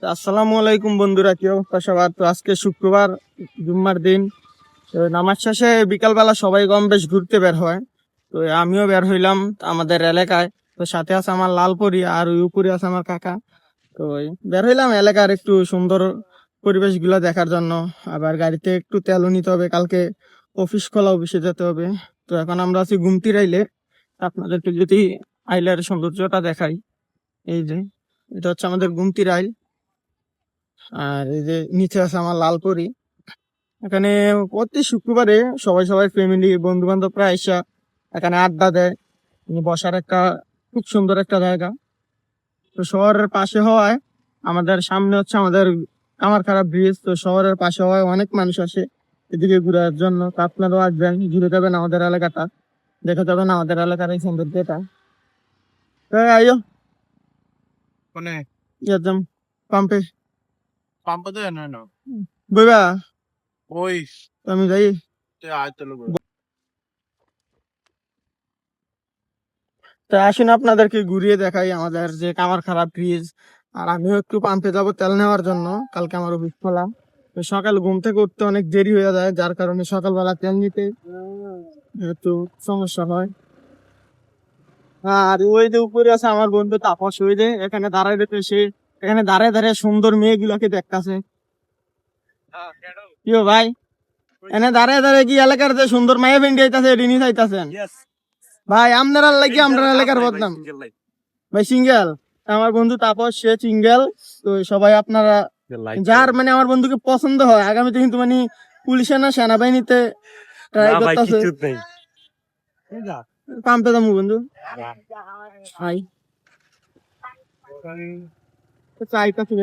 আসসালামু আলাইকুম বন্ধুরা, কি অবস্থা সবার? তো আজকে শুক্রবার, জুম্মার দিন। তো নামাজ শেষে বিকালবেলা সবাই কম বেশ ঘুরতে বের হয়। তো আমিও বের হইলাম আমাদের এলাকায়। তো সাথে আছে আমার লালপরি আর ওই উপরে আছে আমার কাকা। তো ওই বের হইলাম এলাকার একটু সুন্দর পরিবেশ গুলা দেখার জন্য। আবার গাড়িতে একটু তেলও নিতে হবে, কালকে অফিস খোলা, অফিসে যেতে হবে। তো এখন আমরা আছি গুমতির আইলে। আপনাদেরকে যদি আইলের সৌন্দর্যটা দেখাই, এই যে এটা হচ্ছে আমাদের গুমতির আইল। আর এই যে নিচে আছে আমার লালপরি। এখানে প্রতি শুক্রবারে সবাই সবাই ফ্যামিলি বন্ধু বান্ধবরা এসে এখানে আড্ডা দেয়। বসার একটা খুব সুন্দর একটা জায়গা। তো শহরের পাশে হওয়ায় আমাদের সামনে হচ্ছে আমাদের কামারখাড়া ব্রিজ। তো শহরের পাশে হওয়ায় অনেক মানুষ আসে এদিকে ঘুরার জন্য। তো আপনারাও আসবেন, ঘুরে যাবেন আমাদের এলাকাটা, দেখে যাবেন আমাদের এলাকার এই সৌন্দর্যটা। তো আইও কোনে একদম পাম্পে পাম্প তো না না বইবা। ওই তো আমি যাই। আয়তো লোক তো আসুন আপনাদেরকে ঘুরিয়ে দেখাই আমাদের যে কামারখাড়া ব্রিজ। আর আমিও একটু পাম্পে যাবো তেল নেওয়ার জন্য, কালকে আমার অফিস খোলা। তো সকাল ঘুম থেকে উঠতে অনেক দেরি হয়ে যায়, যার কারণে সকালবেলা তেল নিতে একটু সমস্যা হয়। আর ওই যে উপরে আছে আমার বন্ধু তাপস, ওই যে এখানে দাঁড়ায় রয়েছে সে। এখানে দাঁড়ায় দাঁড়ায় সুন্দর মেয়েগুলোকে দেখতাছে। কি গো ভাই, এনে দাঁড়ায় দাঁড়ায় কি এলাকার যে সুন্দর মায়া ভেন্ডি আইতাছে রিনি চাইতাছেন? ভাই আপনারা লাগি আমরা এলাকার বদনাম। ভাই সিঙ্গেল, আমার বন্ধু তাপস সে সিঙ্গেল। তো সবাই আপনারা যার মানে আমার বন্ধুকে পছন্দ হয় আগামীতে কিন্তু মানে পুলিশে না সেনাবাহিনীতে ট্রাই করতেছে। পাম্পে যাবো বন্ধু। হাই চাইতাছি